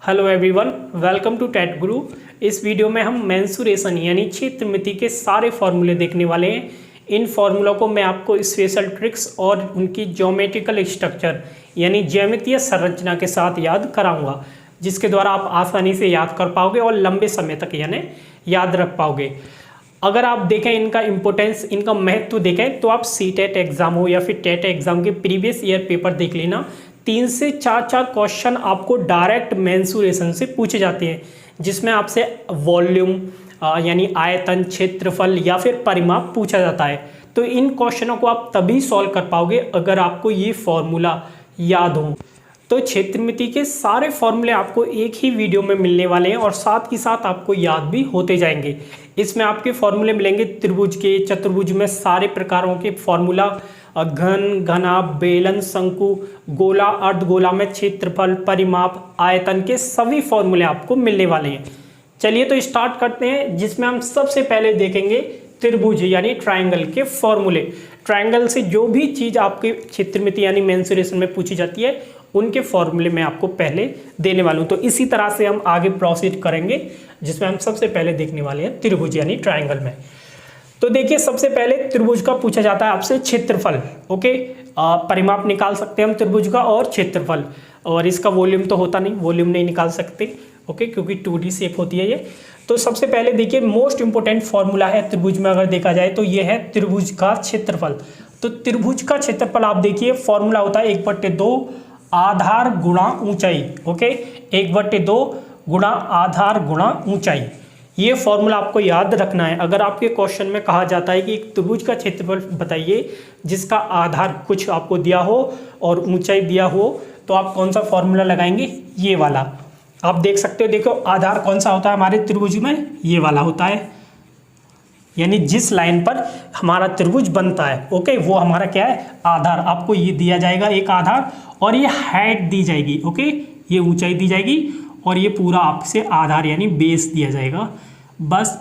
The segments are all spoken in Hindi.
Hello everyone, welcome to TET Guru. इस वीडियो में हम मेंसुरेशन यानी क्षेत्रमिति के सारे फॉर्मूले देखने वाले हैं। इन फॉर्मूलों को मैं आपको स्पेशल ट्रिक्स और उनकी ज्योमेट्रिकल स्ट्रक्चर यानी ज्यामितीय संरचना के साथ याद कराऊंगा, जिसके द्वारा आप आसानी से याद कर पाओगे और लंबे समय तक यानी याद रख पाओगे। अगर आप देखें इनका इम्पोर्टेंस, इनका महत्व देखें तो आप सीटेट एग्जाम हो या फिर टेट एग्जाम के प्रीवियस ईयर पेपर देख लेना। 3 से 4 क्वेश्चन आपको डायरेक्ट मेंसुरेशन से पूछे जाते हैं, जिसमें आपसे वॉल्यूम यानी आयतन, क्षेत्रफल या फिर परिमाप पूछा जाता है। तो इन क्वेश्चनों को आप तभी सॉल्व कर पाओगे अगर आपको ये फॉर्मूला याद हो। तो क्षेत्रमिति के सारे फॉर्मूले आपको एक ही वीडियो में मिलने वाले हैं और साथ ही साथ आपको याद भी होते जाएंगे। इसमें आपके फॉर्मूले मिलेंगे त्रिभुज के, चतुर्भुज में सारे प्रकारों के फॉर्मूला, घन, घना, बेलन, शंकु, गोला, अर्धगोला में क्षेत्रफल, परिमाप, आयतन के सभी फॉर्मूले आपको मिलने वाले हैं। चलिए तो स्टार्ट करते हैं, जिसमें हम सबसे पहले देखेंगे त्रिभुज यानी ट्रायंगल के फॉर्मूले। ट्रायंगल से जो भी चीज़ आपके क्षेत्रमिति यानी मेंसुरेशन में पूछी जाती है उनके फॉर्मूले मैं आपको पहले देने वाला हूँ। तो इसी तरह से हम आगे प्रोसीड करेंगे, जिसमें हम सबसे पहले देखने वाले हैं त्रिभुज यानी ट्रायंगल में। तो देखिए, सबसे पहले त्रिभुज का पूछा जाता है आपसे क्षेत्रफल। ओके, परिमाप निकाल सकते हैं हम त्रिभुज का और क्षेत्रफल, और इसका वॉल्यूम तो होता नहीं, वॉल्यूम नहीं निकाल सकते। ओके, क्योंकि 2D शेप होती है ये। तो सबसे पहले देखिए, मोस्ट इंपोर्टेंट फॉर्मूला है त्रिभुज में अगर देखा जाए तो ये है त्रिभुज का क्षेत्रफल। तो त्रिभुज का क्षेत्रफल आप देखिए, फॉर्मूला होता है 1/2 आधार गुणा ऊंचाई। ओके, 1/2 गुणा आधार गुणा ऊंचाई। ये फॉर्मूला आपको याद रखना है। अगर आपके क्वेश्चन में कहा जाता है कि एक त्रिभुज का क्षेत्रफल बताइए जिसका आधार कुछ आपको दिया हो और ऊंचाई दिया हो, तो आप कौन सा फॉर्मूला लगाएंगे? ये वाला। आप देख सकते हो, देखो आधार कौन सा होता है हमारे त्रिभुज में? ये वाला होता है, यानी जिस लाइन पर हमारा त्रिभुज बनता है। ओके, वो हमारा क्या है? आधार। आपको ये दिया जाएगा एक आधार, और ये हाइट दी जाएगी। ओके, ये ऊंचाई दी जाएगी, और ये पूरा आपसे आधार यानी बेस दिया जाएगा। बस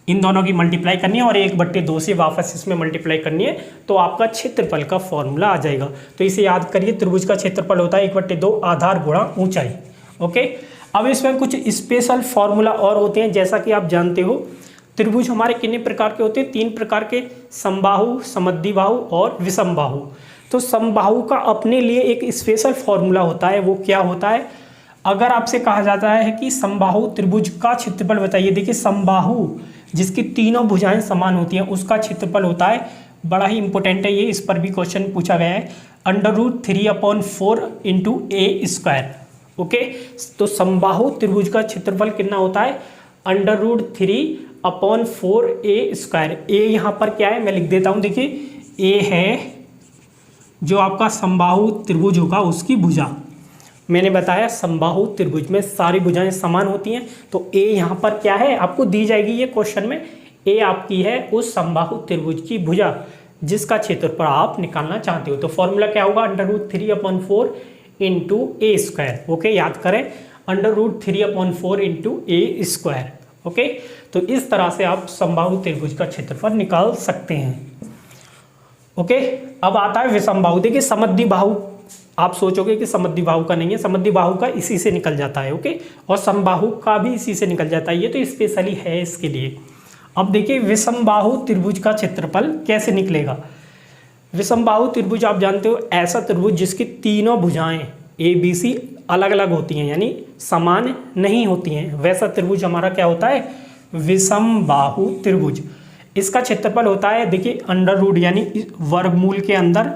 इन दोनों की मल्टीप्लाई करनी है और 1/2 से वापस इसमें मल्टीप्लाई करनी है, तो आपका क्षेत्रफल का फॉर्मूला आ जाएगा। तो इसे याद करिए, त्रिभुज का क्षेत्रफल होता है 1/2 आधार गुणा ऊंचाई। ओके, अब इसमें कुछ स्पेशल फॉर्मूला और होते हैं। जैसा कि आप जानते हो, त्रिभुज हमारे कितने प्रकार के होते हैं? 3 प्रकार के, समबाहु, समद्विबाहु और विषमबाहु। तो समबाहु का अपने लिए एक स्पेशल फॉर्मूला होता है। वो क्या होता है? अगर आपसे कहा जाता है कि समबाहु त्रिभुज का क्षेत्रफल बताइए, देखिए समबाहु जिसकी तीनों भुजाएं समान होती हैं उसका क्षेत्रफल होता है, बड़ा ही इंपॉर्टेंट है ये, इस पर भी क्वेश्चन पूछा गया है, √3/4 × a²। ओके, तो समबाहु त्रिभुज का क्षेत्रफल कितना होता है? √3/4 a²। a यहाँ पर क्या है मैं लिख देता हूँ। देखिए, a है जो आपका समबाहु त्रिभुज होगा उसकी भुजा। मैंने बताया समबाहु त्रिभुज में सारी भुजाएं समान होती हैं, तो a यहाँ पर क्या है आपको दी जाएगी ये क्वेश्चन में। a आपकी है उस समबाहु त्रिभुज की भुजा जिसका क्षेत्रफल आप निकालना चाहते हो। तो फॉर्मूला क्या होगा? √3/4 × a²। ओके, याद करें, √3/4 × a²। ओके, तो इस तरह से आप समबाहु त्रिभुज का क्षेत्रफल निकाल सकते हैं। ओके, अब आता है विषमबाहु। देखिए, समद्विबाहु आप सोचोगे कि समद्विबाहु का नहीं है, समद्विबाहु का इसी से निकल जाता है। ओके, और समबाहु का भी इसी से निकल जाता है, ये तो स्पेशली है इसके लिए। अब देखिए, विषमबाहु त्रिभुज का क्षेत्रफल कैसे निकलेगा? विषमबाहु त्रिभुज आप जानते हो, ऐसा त्रिभुज जिसकी तीनों भुजाएं ABC अलग अलग होती हैं, यानी समान नहीं होती हैं, वैसा त्रिभुज हमारा क्या होता है? विषमबाहु त्रिभुज। इसका क्षेत्रफल होता है, देखिए √ यानी वर्गमूल के अंदर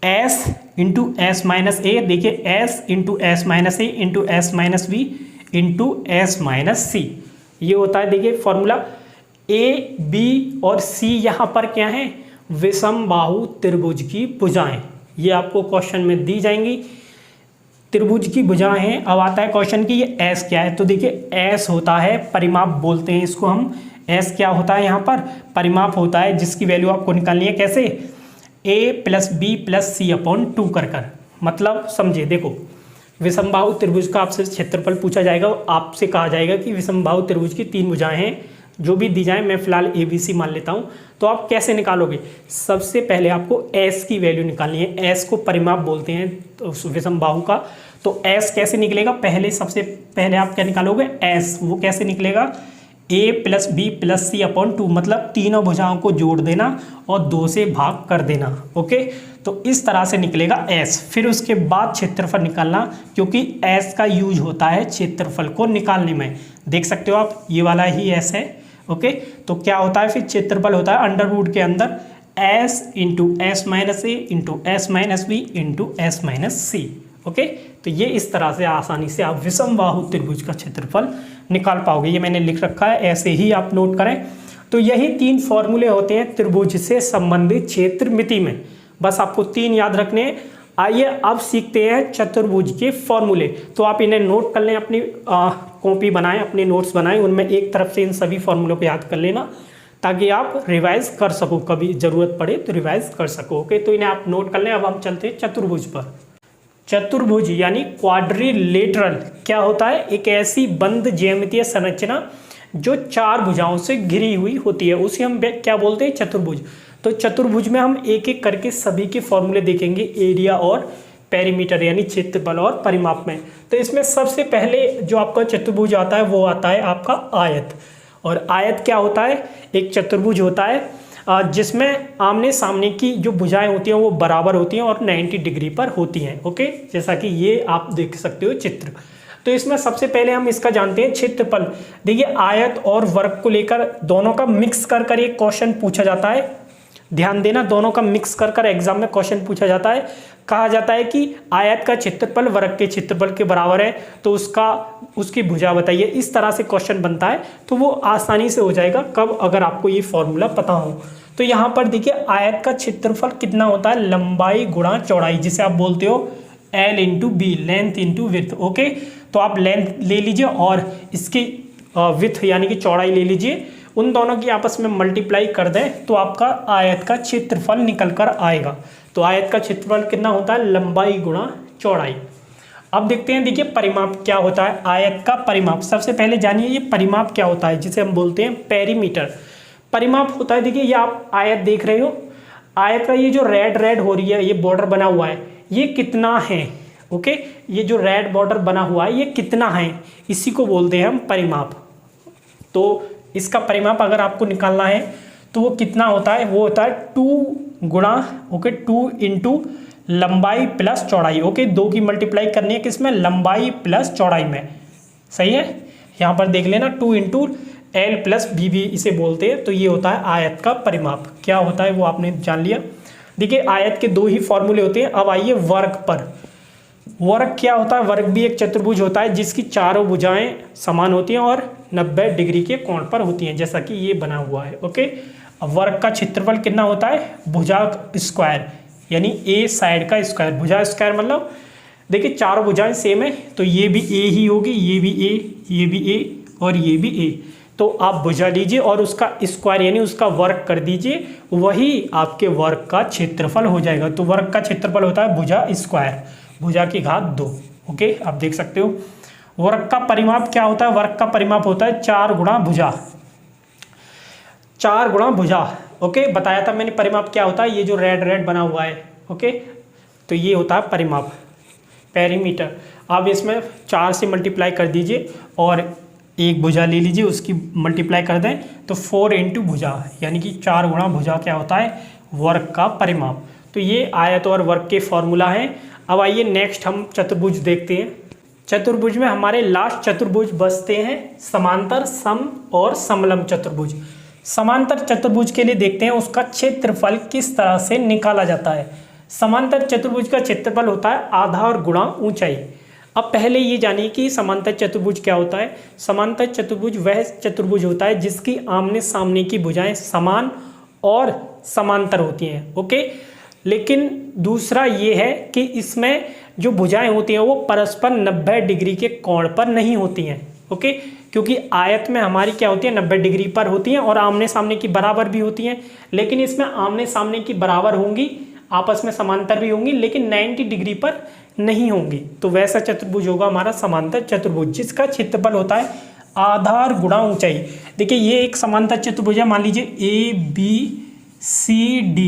S × S-a। देखिए, S × S-a × S-b × S-c, ये होता है। देखिए फॉर्मूला, A, B और C यहाँ पर क्या है? विषमबाहु त्रिभुज की भुजाएं। ये आपको क्वेश्चन में दी जाएंगी, त्रिभुज की भुजाएं हैं। अब आता है क्वेश्चन कि ये S क्या है? तो देखिए, S होता है परिमाप बोलते हैं इसको हम। S क्या होता है यहाँ पर? परिमाप होता है, जिसकी वैल्यू आपको निकालनी है कैसे? a + b + c/2 कर। मतलब समझिए, देखो विषमबाहु त्रिभुज का आपसे क्षेत्रफल पूछा जाएगा, आपसे कहा जाएगा कि विषमबाहु त्रिभुज की 3 भुजाएं हैं जो भी दी जाए, मैं फिलहाल ABC मान लेता हूँ। तो आप कैसे निकालोगे? सबसे पहले आपको S की वैल्यू निकालनी है। S को परिमाप बोलते हैं तो विषम बाहु का। तो S कैसे निकलेगा? सबसे पहले आप क्या निकालोगे? S। वो कैसे निकलेगा? A + B + C/2, मतलब तीनों भुजाओं को जोड़ देना और 2 से भाग कर देना। ओके, तो इस तरह से निकलेगा S। फिर उसके बाद क्षेत्रफल निकालना, क्योंकि S का यूज होता है क्षेत्रफल को निकालने में। देख सकते हो आप, ये वाला ही S है। ओके, तो क्या होता है फिर? क्षेत्रफल होता है अंडर रूट के अंदर S × S - A × S - B × S - C। Okay, तो ये इस तरह से आसानी से आप विषम बाहु त्रिभुज का क्षेत्रफल निकाल पाओगे। ये मैंने लिख रखा है, ऐसे ही आप नोट करें। तो यही 3 फॉर्मूले होते हैं त्रिभुज से संबंधित क्षेत्रमिति में। बस आपको 3 याद रखने हैं। आइए अब सीखते हैं चतुर्भुज के फॉर्मूले। तो आप इन्हें नोट कर लें, अपनी कॉपी बनाएं, अपने नोट्स बनाएं, उनमें एक तरफ से इन सभी फॉर्मूलों को याद कर लेना, ताकि आप रिवाइज कर सको, कभी ज़रूरत पड़े तो रिवाइज कर सको। ओके, तो इन्हें आप नोट कर लें। अब हम चलते हैं चतुर्भुज पर। चतुर्भुज यानी क्वाड्रिलेटरल क्या होता है? एक ऐसी बंद ज्यामितीय संरचना जो 4 भुजाओं से घिरी हुई होती है, उसे हम क्या बोलते हैं? चतुर्भुज। तो चतुर्भुज में हम एक एक करके सभी के फॉर्मूले देखेंगे, एरिया और पेरीमीटर यानी क्षेत्रफल और परिमाप में। तो इसमें सबसे पहले जो आपका चतुर्भुज आता है वो आता है आपका आयत। और आयत क्या होता है? एक चतुर्भुज होता है जिसमें आमने सामने की जो भुजाएं होती हैं वो बराबर होती हैं और 90 डिग्री पर होती हैं। ओके, जैसा कि ये आप देख सकते हो चित्र। तो इसमें सबसे पहले हम इसका जानते हैं क्षेत्रफल। देखिए, आयत और वर्ग को लेकर दोनों का मिक्स कर एक क्वेश्चन पूछा जाता है। ध्यान देना, दोनों का मिक्स कर एग्जाम में क्वेश्चन पूछा जाता है। कहा जाता है कि आयत का क्षेत्रफल वर्ग के क्षेत्रफल के बराबर है, तो उसकी भुजा बताइए। इस तरह से क्वेश्चन बनता है, तो वो आसानी से हो जाएगा कब? अगर आपको ये फॉर्मूला पता हो। तो यहाँ पर देखिए, आयत का क्षेत्रफल कितना होता है? लंबाई गुणा चौड़ाई, जिसे आप बोलते हो L × B, length × width. Okay, तो आप लेंथ ले लीजिए और इसकी विड्थ यानी कि चौड़ाई ले लीजिए। उन दोनों की आपस में मल्टीप्लाई कर दें तो आपका आयत का क्षेत्रफल निकल कर आएगा। तो आयत का क्षेत्रफल कितना होता है? लंबाई गुणा चौड़ाई। अब देखते हैं, देखिए परिमाप क्या होता है? आयत का परिमाप सबसे पहले जानिए, ये परिमाप क्या होता है, जिसे हम बोलते हैं पेरीमीटर। परिमाप होता है, देखिए ये आप आयत देख रहे हो, आयत का ये जो रेड हो रही है, ये बॉर्डर बना हुआ है, ये कितना है? ओके, ये जो रेड बॉर्डर बना हुआ है ये कितना है? इसी को बोलते हैं हम परिमाप। तो इसका परिमाप अगर आपको निकालना है तो वो कितना होता है? वो होता है 2 गुणा 2 × लंबाई प्लस चौड़ाई। ओके, 2 की मल्टीप्लाई करनी है किसमें? लंबाई प्लस चौड़ाई में। सही है, यहाँ पर देख लेना, 2 × L + B भी इसे बोलते हैं। तो ये होता है आयत का परिमाप। क्या होता है वो आपने जान लिया। देखिए, आयत के 2 ही फॉर्मूले होते हैं। अब आइए वर्ग पर। वर्ग क्या होता है? वर्ग भी एक चतुर्भुज होता है जिसकी चारों भुजाएं समान होती हैं और 90 डिग्री के कोण पर होती हैं, जैसा कि ये बना हुआ है। ओके, अब वर्ग का क्षेत्रफल कितना होता है? भुजा स्क्वायर यानी ए साइड का स्क्वायर। भुजा स्क्वायर मतलब देखिए चारों भुजाएं सेम है, तो ये भी ए ही होगी, ये भी ए, ये भी ए और ये भी ए। तो आप भुजा लीजिए और उसका स्क्वायर यानी उसका वर्ग कर दीजिए, वही आपके वर्ग का क्षेत्रफल हो जाएगा। तो वर्ग का क्षेत्रफल होता है भुजा स्क्वायर, भुजा की घात 2। ओके, आप देख सकते हो। वर्ग का परिमाप क्या होता है? वर्ग का परिमाप होता है 4 गुणा भुजा, 4 गुणा भुजा। ओके, बताया था मैंने परिमाप क्या होता है, ये जो रेड बना हुआ है। ओके, तो ये होता है परिमाप, पेरीमीटर। आप इसमें 4 से मल्टीप्लाई कर दीजिए और एक भुजा ले लीजिए, उसकी मल्टीप्लाई कर दें तो 4 × भुजा यानी कि 4 गुणा भुजा क्या होता है? वर्ग का परिमाप। तो ये आयत और वर्ग के फॉर्मूला हैं। अब आइए नेक्स्ट हम चतुर्भुज देखते हैं। चतुर्भुज में हमारे लास्ट चतुर्भुज बचते हैं समांतर, सम और समलंब चतुर्भुज। समांतर चतुर्भुज के लिए देखते हैं उसका क्षेत्रफल किस तरह से निकाला जाता है। समांतर चतुर्भुज का क्षेत्रफल होता है आधा और गुणा ऊंचाई। अब पहले ये जानिए कि समांतर चतुर्भुज क्या होता है। समांतर चतुर्भुज वह चतुर्भुज होता है जिसकी आमने सामने की भुजाएं समान और समांतर होती हैं। ओके, लेकिन दूसरा ये है कि इसमें जो भुजाएं होती हैं वो परस्पर 90 डिग्री के कोण पर नहीं होती हैं। ओके, क्योंकि आयत में हमारी क्या होती है? 90 डिग्री पर होती हैं और आमने सामने की बराबर भी होती हैं। लेकिन इसमें आमने सामने की बराबर होंगी, आपस में समांतर भी होंगी, लेकिन 90 डिग्री पर नहीं होंगी। तो वैसा चतुर्भुज होगा हमारा समांतर चतुर्भुज, जिसका क्षेत्रफल होता है आधार गुणा ऊंचाई। देखिए ये एक समांतर चतुर्भुज है, मान लीजिए ABCD।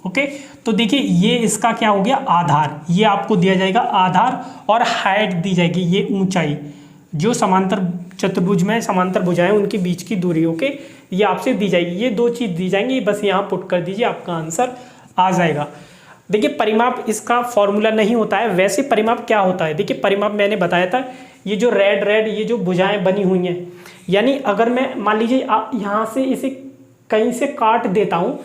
ओके, तो देखिए ये इसका क्या हो गया, आधार, ये आपको दिया जाएगा आधार, और हाइट दी जाएगी ये ऊंचाई, जो समांतर चतुर्भुज में समांतर भुजाएं उनके बीच की दूरी। ओके, ये आपसे दी जाएगी, ये दो चीज दी जाएंगी, बस यहाँ पुट कर दीजिए, आपका आंसर आ जाएगा। देखिए परिमाप इसका फॉर्मूला नहीं होता है, वैसे परिमाप क्या होता है, देखिए परिमाप मैंने बताया था, ये जो रेड ये जो भुजाएं बनी हुई हैं, यानी अगर मैं मान लीजिए यहाँ से इसे कहीं से काट देता हूँ,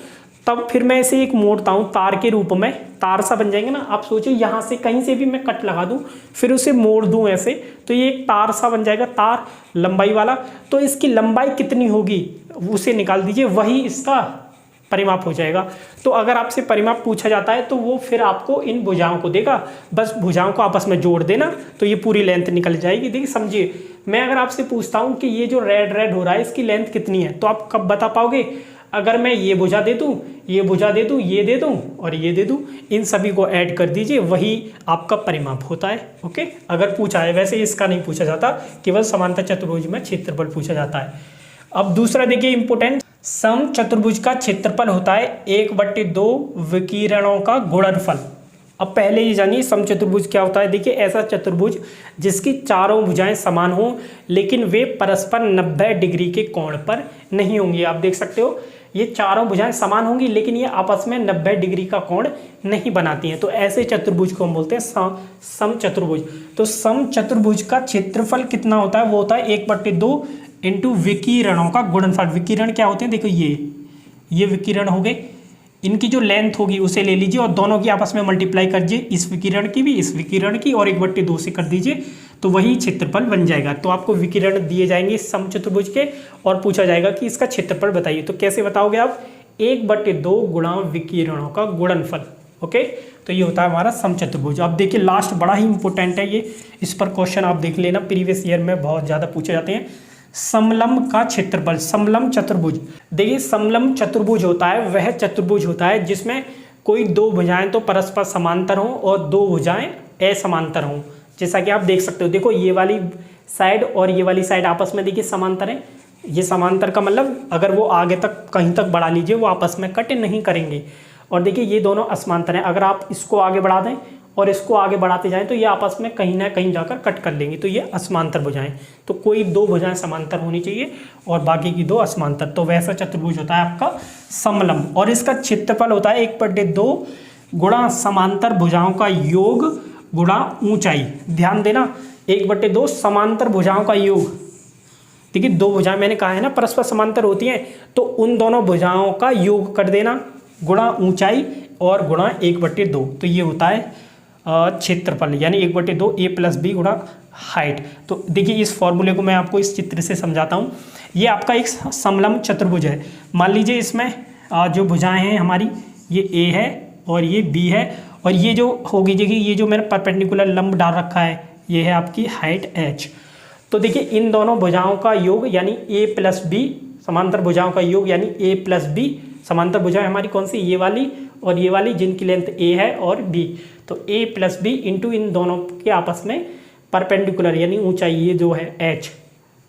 तब फिर मैं इसे एक मोड़ता हूँ तार के रूप में, तार सा बन जाएंगे ना। आप सोचिए यहाँ से कहीं से भी मैं कट लगा दूँ, फिर उसे मोड़ दूँ ऐसे, तो ये एक तार सा बन जाएगा, तार लंबाई वाला। तो इसकी लंबाई कितनी होगी उसे निकाल दीजिए, वही इसका परिमाप हो जाएगा। तो अगर आपसे परिमाप पूछा जाता है तो वो फिर आपको इन भुजाओं को देगा, बस भुजाओं को आपस में जोड़ देना, तो ये पूरी लेंथ निकल जाएगी। देखिए समझिए, मैं अगर आपसे पूछता हूँ कि ये जो रेड हो रहा है इसकी लेंथ कितनी है, तो आप कब बता पाओगे, अगर मैं ये भुजा दे दूँ, ये भुजा दे दूँ, ये दे दूँ और ये दे दूँ, इन सभी को ऐड कर दीजिए, वही आपका परिमाप होता है। ओके, अगर पूछा है, वैसे इसका नहीं पूछा जाता, केवल समांतर चतुर्भुज में क्षेत्रफल पूछा जाता है। अब दूसरा देखिए इंपोर्टेंट, सम चतुर्भुज का क्षेत्रफल होता है 1/2 विकिरणों का गुणनफल। अब पहले ये जानिए सम चतुर्भुज क्या होता है। देखिए ऐसा चतुर्भुज जिसकी चारों भुजाएं समान हों, लेकिन वे परस्पर 90 डिग्री के कोण पर नहीं होंगी। आप देख सकते हो ये चारों भुजाएं समान होंगी, लेकिन ये आपस में 90 डिग्री का कोण नहीं बनाती हैं, तो ऐसे चतुर्भुज को हम बोलते हैं सम चतुर्भुज। तो सम चतुर्भुज का क्षेत्रफल कितना होता है, वो होता है 1/2 इंटू विकिरणों का गुणनफल। विकिरण क्या होते हैं, देखो ये विकिरण हो गए, इनकी जो लेंथ होगी उसे ले लीजिए और दोनों की आपस में मल्टीप्लाई कर दीजिए, इस विकिरण की भी, इस विकिरण की, और 1/2 से कर दीजिए, तो वही क्षेत्रफल बन जाएगा। तो आपको विकिरण दिए जाएंगे सम चतुर्भुज के और पूछा जाएगा कि इसका क्षेत्रफल बताइए। तो कैसे बताओगे आप, 1/2 गुणा विकिरणों का गुणनफल। ओके, तो ये होता है हमारा सम चतुर्भुज। अब देखिए लास्ट बड़ा ही इंपॉर्टेंट है ये, इस पर क्वेश्चन आप देख लेना, प्रीवियस ईयर में बहुत ज़्यादा पूछे जाते हैं। समलंब का क्षेत्रफल, समलंब चतुर्भुज। देखिए समलंब चतुर्भुज होता है वह चतुर्भुज होता है जिसमें कोई दो भुजाएं तो परस्पर समांतर हों और दो भुजाएं असमांतर हों। जैसा कि आप देख सकते हो, देखो ये वाली साइड और ये वाली साइड आपस में देखिए समांतर है। ये समांतर का मतलब अगर वो आगे तक कहीं तक बढ़ा लीजिए वो आपस में कट नहीं करेंगे। और देखिए ये दोनों असमांतर हैं, अगर आप इसको आगे बढ़ा दें और इसको आगे बढ़ाते जाएं तो ये आपस में कहीं ना कहीं जाकर कट कर लेंगे, तो ये असमांतर भुजाएं। तो कोई दो भुजाएं समांतर होनी चाहिए और बाकी की दो असमांतर, तो वैसा चतुर्भुज होता है आपका समलंब। और इसका क्षेत्रफल होता है 1/2 गुणा समांतर भुजाओं का योग गुणा ऊंचाई। ध्यान देना, 1/2 समांतर भुजाओं का योग। देखिए दो भुजाएं मैंने कहा है ना परस्पर समांतर होती हैं, तो उन दोनों भुजाओं का योग कर देना गुणा ऊंचाई और गुणा 1/2, तो ये होता है क्षेत्रफल, यानी 1/2 A + B गुणा हाइट। तो देखिए इस फॉर्मूले को मैं आपको इस चित्र से समझाता हूँ। ये आपका एक समलंब चतुर्भुज है। मान लीजिए इसमें जो भुजाएं हैं हमारी, ये A है और ये B है, और ये जो होगी देखिए ये जो मैंने परपेंडिकुलर लंब डाल रखा है ये है आपकी हाइट H। तो देखिए इन दोनों भुजाओं का योग यानी A + B, समांतर भुजाओं का योग यानी A + B। समांतर भुजाएं हमारी कौन सी, ये वाली और ये वाली, जिनकी लेंथ A है और B। तो A + B इंटू इन दोनों के आपस में परपेंडिकुलर यानी ऊंचाई ये जो है H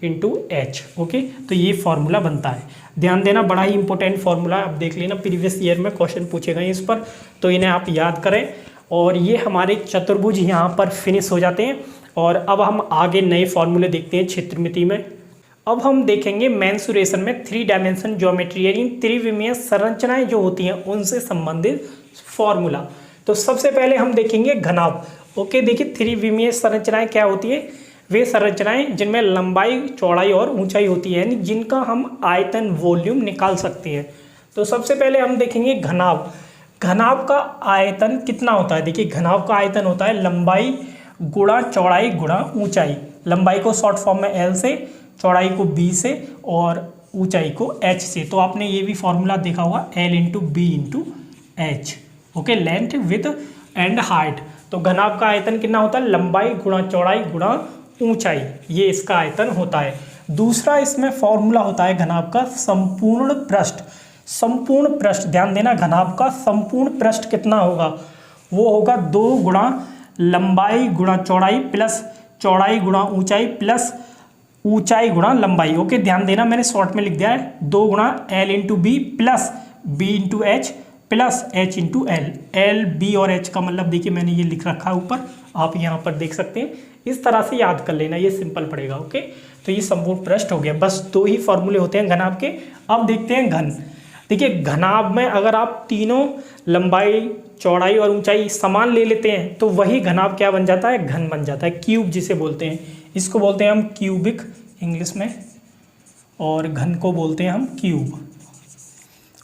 इंटू H। ओके, तो ये फॉर्मूला बनता है। ध्यान देना, बड़ा ही इंपॉर्टेंट फॉर्मूला, आप देख लेना प्रीवियस ईयर में क्वेश्चन पूछे गए इस पर, तो इन्हें आप याद करें। और ये हमारे चतुर्भुज यहाँ पर फिनिश हो जाते हैं। और अब हम आगे नए फॉर्मूले देखते हैं क्षेत्रमिति में। अब हम देखेंगे मेंसुरेशन में 3 डायमेंशन ज्योमेट्री यानी त्रिविमीय संरचनाएं जो होती हैं उनसे संबंधित फॉर्मूला। तो सबसे पहले हम देखेंगे घनाभ। ओके, देखिए त्रिविमीय संरचनाएं क्या होती है, वे संरचनाएं जिनमें लंबाई, चौड़ाई और ऊंचाई होती है, यानी जिनका हम आयतन वॉल्यूम निकाल सकते हैं। तो सबसे पहले हम देखेंगे घनाभ। घनाभ का आयतन कितना होता है, देखिए घनाभ का आयतन होता है लंबाई गुणा चौड़ाई गुणा ऊंचाई। लंबाई को शॉर्ट फॉर्म में L से, चौड़ाई को B से और ऊंचाई को H से। तो आपने ये भी फॉर्मूला देखा होगा, L × B × H। Okay, length width and height. तो घनाभ का आयतन कितना होता है, लंबाई गुणा चौड़ाई गुणा ऊंचाई, ये इसका आयतन होता है। दूसरा इसमें फॉर्मूला होता है घनाभ का संपूर्ण पृष्ठ। संपूर्ण पृष्ठ, ध्यान देना, घनाभ का संपूर्ण पृष्ठ कितना होगा, वो होगा 2 गुणा लंबाई गुणा चौड़ाई प्लस चौड़ाई गुणा ऊंचाई प्लस ऊंचाई गुणा लंबाई। ओके, ध्यान देना मैंने शॉर्ट में लिख दिया है 2 गुणा L into B plus B into H plus H into L. L B और एच का मतलब देखिए मैंने ये लिख रखा है ऊपर, आप यहाँ पर देख सकते हैं। इस तरह से याद कर लेना, ये सिंपल पड़ेगा। ओके, तो ये संपूर्ण पृष्ठ हो गया। बस 2 ही फॉर्मूले होते हैं घनाभ के। अब देखते हैं घन। देखिए घनाभ में अगर आप तीनों लंबाई, चौड़ाई और ऊंचाई समान ले लेते हैं तो वही घनाभ क्या बन जाता है, घन बन जाता है। क्यूब जिसे बोलते हैं, इसको बोलते हैं हम क्यूबिक इंग्लिश में, और घन को बोलते हैं हम क्यूब।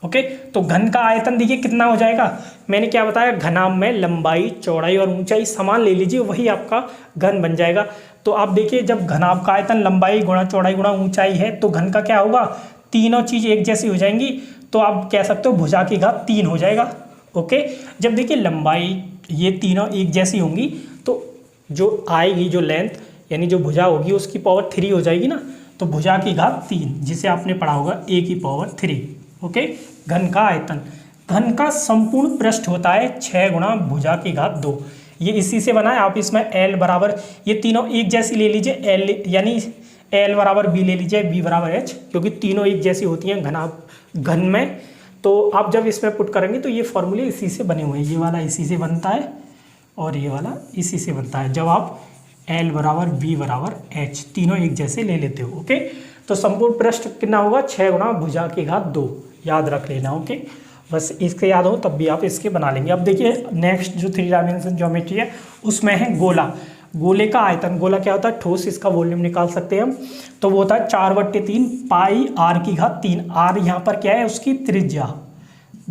ओके, तो घन का आयतन देखिए कितना हो जाएगा, मैंने क्या बताया, घनाभ में लंबाई, चौड़ाई और ऊंचाई समान ले लीजिए, वही आपका घन बन जाएगा। तो आप देखिए जब घनाभ का आयतन लंबाई गुणा चौड़ाई गुणा ऊंचाई है तो घन का क्या होगा, तीनों चीज एक जैसी हो जाएंगी, तो आप कह सकते हो भुजा की घात 3 हो जाएगा। ओके, जब देखिए लंबाई ये तीनों एक जैसी होंगी तो जो आएगी, जो लेंथ यानी जो भुजा होगी उसकी पावर 3 हो जाएगी ना, तो भुजा की घात 3, जिसे आपने पढ़ा होगा a की पावर 3। ओके, घन का आयतन, घन का संपूर्ण पृष्ठ होता है 6 गुणा भुजा की घात 2। ये इसी से बना है। आप इसमें l बराबर, ये तीनों एक जैसी ले लीजिए, l यानी l बराबर b ले लीजिए, b बराबर h, क्योंकि तीनों एक जैसी होती हैं घन में। तो आप जब इसमें पुट करेंगे तो ये फॉर्मूले इसी से बने हुए हैं। ये वाला इसी से बनता है और ये वाला इसी से बनता है, जब आप l बराबर b बराबर h तीनों एक जैसे ले लेते हो। ओके, तो संपूर्ण पृष्ठ कितना होगा, 6 गुणा भुजा की घात 2, याद रख लेना। ओके, बस इसके याद हो तब भी आप इसके बना लेंगे। अब देखिए नेक्स्ट जो 3 डायमेंशन ज्योमेट्री है उसमें है गोला। गोले का आयतन, गोला क्या होता है, ठोस, इसका वॉल्यूम निकाल सकते हैं हम, तो वो होता है 4/3 पाई r की घात 3। r यहाँ पर क्या है, उसकी त्रिज्या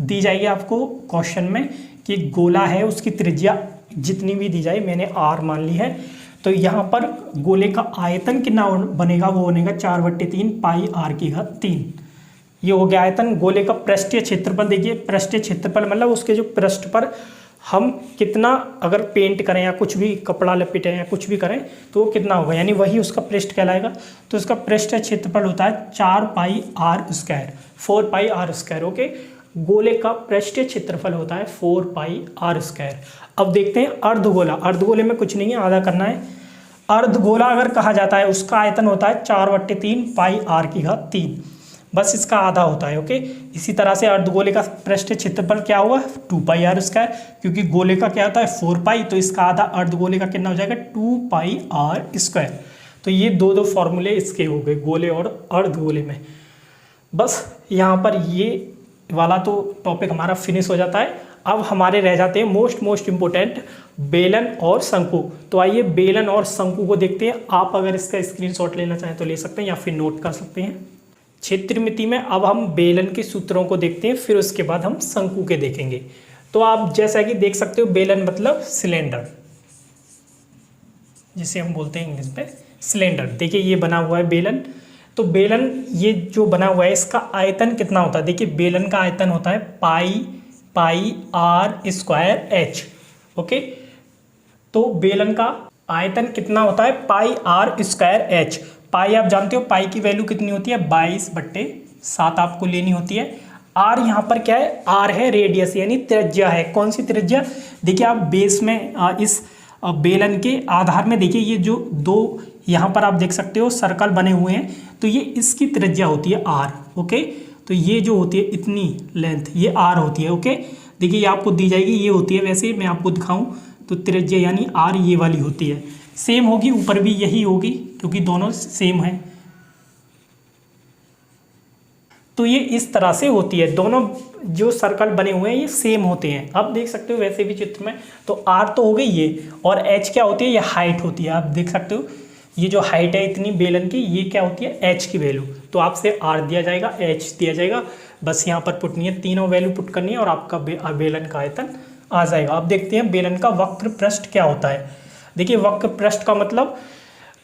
दी जाएगी आपको क्वेश्चन में, कि गोला है उसकी त्रिज्या जितनी भी दी जाए, मैंने r मान ली है। तो यहाँ पर गोले का आयतन कितना बनेगा, वो बनेगा 4/3 पाई r की घात 3। ये हो गया आयतन। गोले का पृष्ठीय क्षेत्रफल, देखिए पृष्ठीय क्षेत्रफल मतलब उसके जो पृष्ठ पर हम कितना अगर पेंट करें या कुछ भी कपड़ा लपेटें या कुछ भी करें तो वो कितना होगा, यानी वही उसका पृष्ठ कहलाएगा। तो इसका पृष्ठीय क्षेत्रफल होता है 4 पाई r स्क्वायर, 4 पाई r स्क्वायर। ओके, गोले का पृष्ठीय क्षेत्रफल होता है 4 पाई r स्क्वायर। अब देखते हैं अर्धगोला। अर्धगोले में कुछ नहीं है, आधा करना है। अर्धगोला अगर कहा जाता है उसका आयतन होता है 4/3 पाई r की घात 3, बस इसका आधा होता है। ओके, इसी तरह से अर्धगोले का पृष्ठीय क्षेत्रफल क्या हुआ, 2 पाई r स्क्वायर, क्योंकि गोले का क्या होता है 4 पाई, तो इसका आधा अर्धगोले का कितना हो जाएगा, 2 पाई r स्क्वायर। तो ये दो फॉर्मूले इसके हो गए गोले और अर्धगोले में। बस यहाँ पर ये वाला तो टॉपिक हमारा फिनिश हो जाता है। अब हमारे रह जाते हैं मोस्ट इम्पोर्टेंट बेलन और शंकु। तो आइए बेलन और शंकु को देखते हैं। आप अगर इसका स्क्रीनशॉट लेना चाहें तो ले सकते हैं या फिर नोट कर सकते हैं। क्षेत्रमिति में अब हम बेलन के सूत्रों को देखते हैं, फिर उसके बाद हम शंकु के देखेंगे। तो आप जैसा कि देख सकते हो, बेलन मतलब सिलेंडर, जिसे हम बोलते हैं इंग्लिश में सिलेंडर। देखिए ये बना हुआ है बेलन। तो बेलन ये जो बना हुआ है इसका आयतन कितना होता है, देखिए बेलन का आयतन होता है पाई r स्क्वायर h। ओके, तो बेलन का आयतन कितना होता है, पाई r स्क्वायर h। पाई आप जानते हो, पाई की वैल्यू कितनी होती है, 22/7 आपको लेनी होती है। r यहाँ पर क्या है, r है रेडियस यानी त्रिज्या है। कौन सी त्रिज्या, देखिए आप बेस में इस बेलन के आधार में देखिए ये जो दो यहाँ पर आप देख सकते हो सर्कल बने हुए हैं, तो ये इसकी त्रिज्या होती है r। ओके, तो ये जो होती है इतनी लेंथ ये r होती है। ओके, देखिए ये आपको दी जाएगी, ये होती है, वैसे मैं आपको दिखाऊं तो त्रिज्या यानी r ये वाली होती है, सेम होगी, ऊपर भी यही होगी क्योंकि दोनों सेम है। तो ये इस तरह से होती है, दोनों जो सर्कल बने हुए हैं ये सेम होते हैं। आप देख सकते हो वैसे भी चित्र में, तो r तो हो गई ये, और h क्या होती है, ये हाइट होती है। आप देख सकते हो ये जो हाइट है इतनी बेलन की, ये क्या होती है, h की वैल्यू। तो आपसे r दिया जाएगा, h दिया जाएगा, बस यहाँ पर पुटनी है, तीनों वैल्यू पुट करनी है और आपका बेलन का आयतन आ जाएगा। अब देखते हैं बेलन का वक्र पृष्ठ क्या होता है। देखिए वक्र पृष्ठ का मतलब,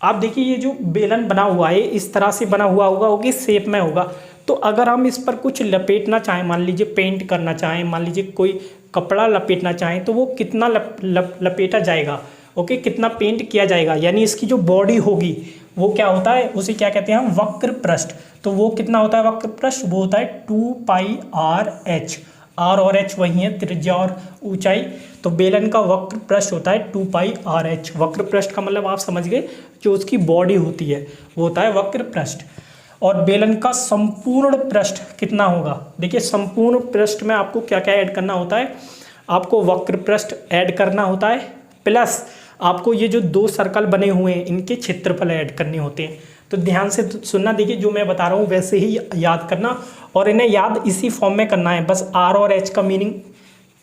आप देखिए ये जो बेलन बना हुआ है इस तरह से बना हुआ होगा, ओके, शेप में होगा। तो अगर हम इस पर कुछ लपेटना चाहें, मान लीजिए पेंट करना चाहें, मान लीजिए कोई कपड़ा लपेटना चाहें, तो वो कितना लपेटा जाएगा, ओके, कितना पेंट किया जाएगा, यानी इसकी जो बॉडी होगी वो क्या होता है, उसे क्या कहते हैं हम, वक्र पृष्ठ। तो वो कितना होता है वक्र पृष्ठ, वो होता है 2 पाई r h। आर और एच वही है, त्रिज्या और ऊंचाई। तो बेलन का वक्र पृष्ठ होता है 2πr/h। वक्र पृष्ठ का मतलब आप समझ गए, जो उसकी बॉडी होती है वो होता है वक्र पृष्ठ। और बेलन का संपूर्ण पृष्ठ कितना होगा? देखिए संपूर्ण पृष्ठ में आपको क्या क्या ऐड करना होता है, आपको वक्र पृष्ठ ऐड करना होता है, प्लस आपको ये जो 2 सर्कल बने हुए हैं इनके क्षेत्रफल ऐड करने होते हैं। तो ध्यान से सुनना, देखिए जो मैं बता रहा हूँ वैसे ही याद करना, और इन्हें याद इसी फॉर्म में करना है। बस आर और एच का मीनिंग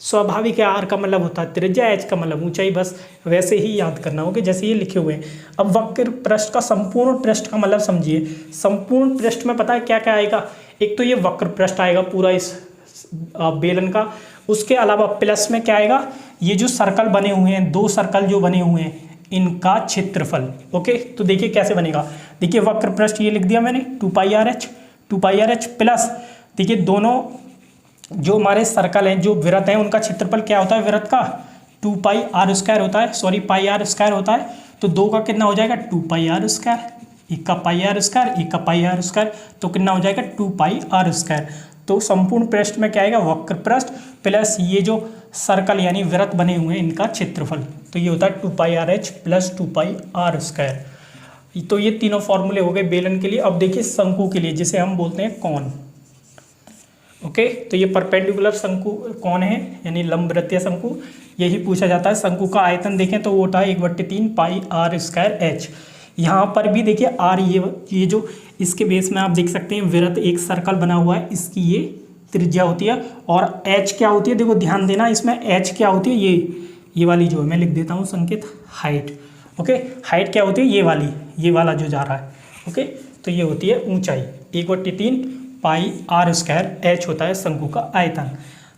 स्वाभाविक है, आर का मतलब होता है त्रिज्या, एच का मतलब ऊंचाई, बस वैसे ही याद करना होगा जैसे ये लिखे हुए हैं। अब वक्र पृष्ठ का संपूर्ण पृष्ठ का मतलब समझिए। संपूर्ण पृष्ठ में पता है क्या क्या आएगा? एक तो ये वक्र पृष्ठ आएगा पूरा इस बेलन का, उसके अलावा प्लस में क्या आएगा, ये जो सर्कल बने हुए हैं, 2 सर्कल जो बने हुए हैं इनका क्षेत्रफल। ओके, तो देखिए कैसे बनेगा। देखिए वक्र पृष्ठ ये लिख दिया मैंने 2πr/h प्लस देखिए दोनों जो हमारे सर्कल हैं, जो वृत्त हैं, उनका क्षेत्रफल क्या होता है वृत्त का? 2πr² होता है, सॉरी πr² होता है। तो 2 का कितना हो जाएगा? 2πr², एक का πr², एक का πr², तो कितना हो जाएगा? 2πr²। तो संपूर्ण पृष्ठ में क्या आएगा? वक्र पृष्ठ प्लस ये जो सर्कल यानी वृत्त बने हुए हैं इनका क्षेत्रफल, तो ये होता है 2πr/h प्लस 2πr²। तो ये तीनों फॉर्मूले हो गए बेलन के लिए। अब देखिए शंकु के लिए, जिसे हम बोलते हैं कोन। ओके, तो ये परपेंडिकुलर शंकु कौन है, यानी लंबवृत्तीय शंकु, यही पूछा जाता है। शंकु का आयतन देखें तो वो होता है 1/3πr²h। यहाँ पर भी देखिए आर, ये जो इसके बेस में आप देख सकते हैं वृत्त, एक सर्कल बना हुआ है, इसकी ये त्रिज्या होती है। और एच क्या होती है? देखो ध्यान देना, इसमें एच क्या होती है? ये वाली जो है, मैं लिख देता हूँ संकेत, हाइट। ओके, हाइट क्या होती है? ये वाली, ये वाला जो जा रहा है। ओके, तो ये होती है ऊंचाई। 1/3πr²h होता है शंकु का आयतन।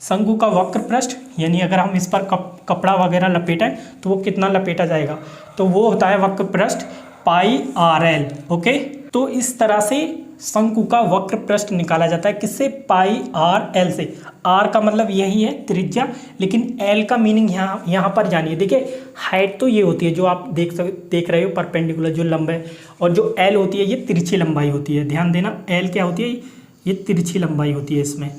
शंकु का वक्र पृष्ठ, यानी अगर हम इस पर कपड़ा वगैरह लपेटें तो वो कितना लपेटा जाएगा, तो वो होता है वक्र पृष्ठ πrl। ओके, तो इस तरह से शंकु का वक्र पृष्ठ निकाला जाता है। किससे? πrl से। r का मतलब यही है त्रिज्या, लेकिन l का मीनिंग यहाँ पर जानिए। देखिए हाइट तो ये होती है जो आप देख रहे हो परपेंडिकुलर, जो लंबा है, और जो l होती है ये तिरछी लंबाई होती है। ध्यान देना, l क्या होती है? ये तिरछी लंबाई होती है। इसमें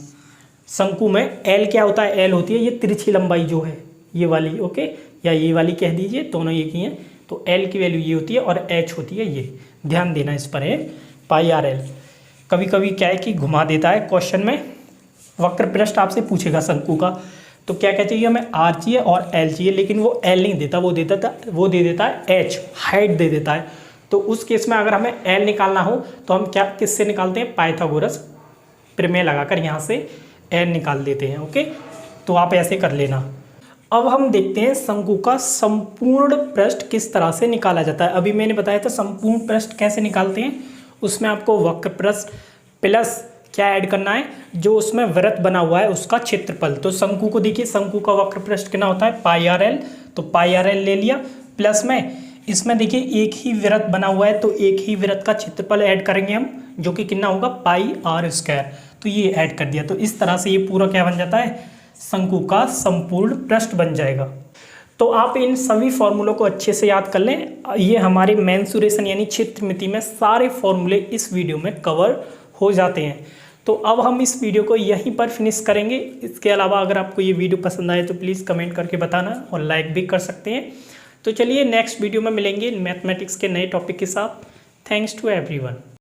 शंकु में l क्या होता है? l होती है ये तिरछी लंबाई जो है, ये वाली। ओके, या ये वाली कह दीजिए, दोनों एक ही हैं। तो l की वैल्यू ये होती है और h होती है ये। ध्यान देना इस पर है πrl। कभी कभी क्या है कि घुमा देता है क्वेश्चन में, वक्र पृष्ठ आपसे पूछेगा शंकु का, तो क्या क्या चाहिए हमें? r चाहिए और l चाहिए, लेकिन वो l नहीं देता, वो दे देता है h, हाइट दे देता है। तो उस केस में अगर हमें l निकालना हो तो हम क्या किससे निकालते हैं? पाइथागोरस प्रमेय लगाकर यहाँ से l निकाल देते हैं। ओके, तो आप ऐसे कर लेना। अब हम देखते हैं शंकु का संपूर्ण पृष्ठ किस तरह से निकाला जाता है। अभी मैंने बताया था संपूर्ण पृष्ठ कैसे निकालते हैं, उसमें आपको वक्र पृष्ठ प्लस क्या ऐड करना है, जो उसमें वृत्त बना हुआ है उसका क्षेत्रफल। तो शंकु को देखिए, शंकु का वक्र पृष्ठ कितना होता है? πrl। तो πrl ले लिया, प्लस में इसमें देखिए एक ही वृत्त बना हुआ है, तो एक ही वृत्त का क्षेत्रफल ऐड करेंगे हम, जो कि कितना होगा? πr²। तो ये ऐड कर दिया। तो इस तरह से ये पूरा क्या बन जाता है? शंकु का संपूर्ण पृष्ठ बन जाएगा। तो आप इन सभी फॉर्मूलों को अच्छे से याद कर लें। ये हमारे मेंसुरेशन यानी क्षेत्रमिति में सारे फॉर्मूले इस वीडियो में कवर हो जाते हैं। तो अब हम इस वीडियो को यहीं पर फिनिश करेंगे। इसके अलावा अगर आपको ये वीडियो पसंद आए तो प्लीज़ कमेंट करके बताना और लाइक भी कर सकते हैं। तो चलिए नेक्स्ट वीडियो में मिलेंगे मैथमेटिक्स के नए टॉपिक के साथ। Thanks to everyone.